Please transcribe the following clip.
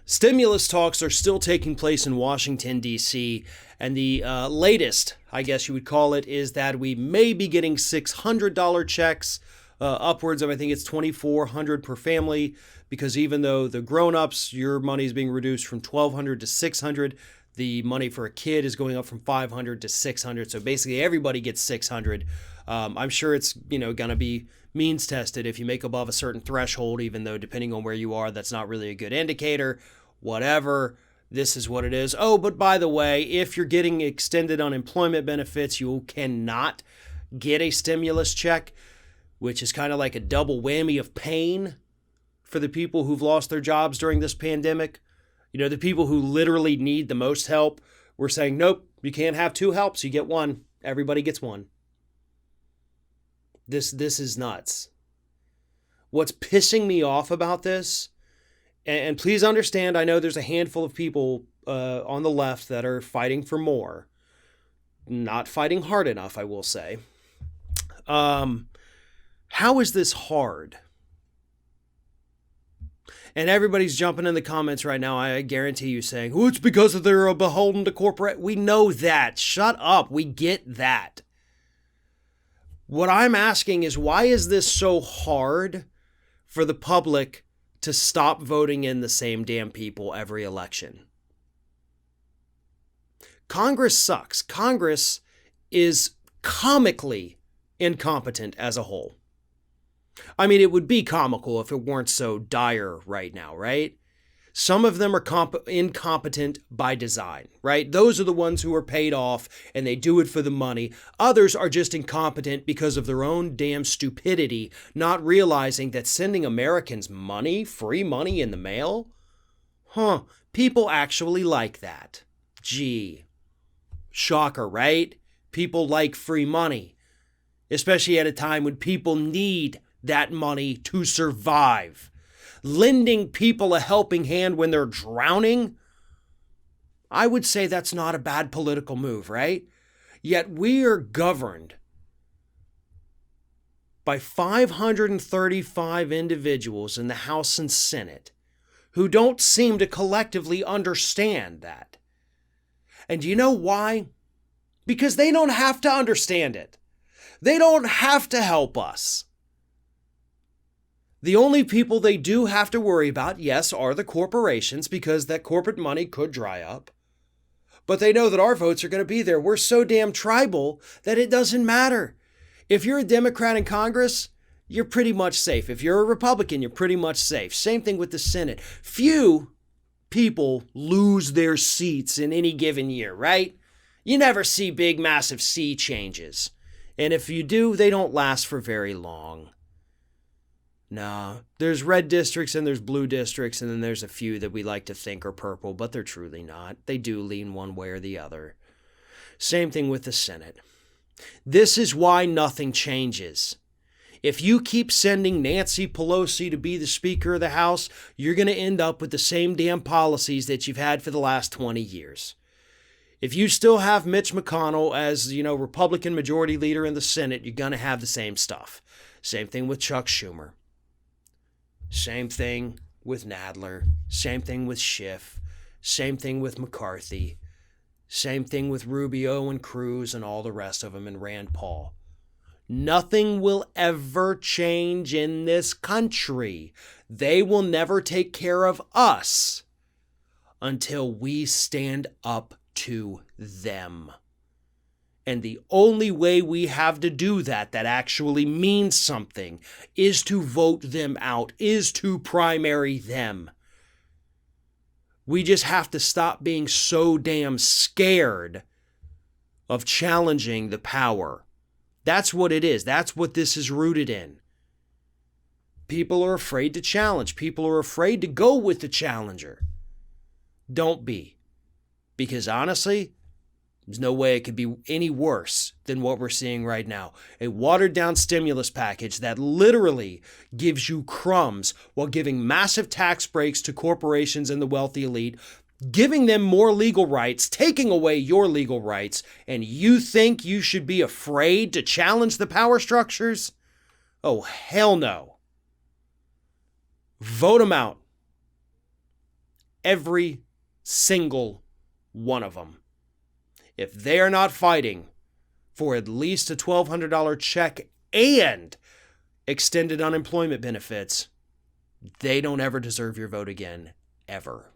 Stimulus talks are still taking place in Washington, D.C., and the latest, I guess you would call it, is that we may be getting $600 checks, upwards of, I think it's $2,400 per family, because even though the grown-ups, your money is being reduced from $1,200 to $600, the money for a kid is going up from $500 to $600. So basically everybody gets $600. I'm sure it's, going to be means tested if you make above a certain threshold, even though depending on where you are, that's not really a good indicator. Whatever, this is what it is. Oh, but by the way, if you're getting extended unemployment benefits, you cannot get a stimulus check, which is kind of like a double whammy of pain for the people who've lost their jobs during this pandemic. The people who literally need the most help, we're saying, nope, you can't have two helps. You get one. Everybody gets one. This is nuts. What's pissing me off about this, and please understand, I know there's a handful of people on the left that are fighting for more. Not fighting hard enough, I will say. How is this hard? And everybody's jumping in the comments right now, I guarantee you, saying, oh, it's because they're beholden to corporate. We know that. Shut up. We get that. What I'm asking is, why is this so hard for the public to stop voting in the same damn people every election? Congress sucks. Congress is comically incompetent as a whole. I mean, it would be comical if it weren't so dire right now, right? Some of them are incompetent by design, right? Those are the ones who are paid off and they do it for the money. Others are just incompetent because of their own damn stupidity, not realizing that sending Americans money, free money in the mail? People actually like that. Gee. Shocker, right? People like free money, especially at a time when people need that money to survive. Lending people a helping hand when they're drowning, I would say that's not a bad political move, right? Yet we are governed by 535 individuals in the House and Senate who don't seem to collectively understand that. And you know why? Because they don't have to understand it. They don't have to help us. The only people they do have to worry about, yes, are the corporations, because that corporate money could dry up. But they know that our votes are going to be there. We're so damn tribal that it doesn't matter. If you're a Democrat in Congress, you're pretty much safe. If you're a Republican, you're pretty much safe. Same thing with the Senate. Few people lose their seats in any given year, right? You never see big, massive sea changes. And if you do, they don't last for very long. No, there's red districts and there's blue districts, and then there's a few that we like to think are purple, but they're truly not. They do lean one way or the other. Same thing with the Senate. This is why nothing changes. If you keep sending Nancy Pelosi to be the Speaker of the House, you're going to end up with the same damn policies that you've had for the last 20 years. If you still have Mitch McConnell as, Republican Majority Leader in the Senate, you're going to have the same stuff. Same thing with Chuck Schumer. Same thing with Nadler. Same thing with Schiff. Same thing with McCarthy. Same thing with Rubio and Cruz and all the rest of them, and Rand Paul. Nothing will ever change in this country. They will never take care of us until we stand up to them. And the only way we have to do that actually means something, is to vote them out, is to primary them. We just have to stop being so damn scared of challenging the power. That's what it is. That's what this is rooted in. People are afraid to challenge. People are afraid to go with the challenger. Don't be. Because honestly, there's no way it could be any worse than what we're seeing right now. A watered-down stimulus package that literally gives you crumbs while giving massive tax breaks to corporations and the wealthy elite, giving them more legal rights, taking away your legal rights, and you think you should be afraid to challenge the power structures? Oh, hell no. Vote them out. Every single one of them. If they are not fighting for at least a $1,200 check and extended unemployment benefits, they don't ever deserve your vote again, ever.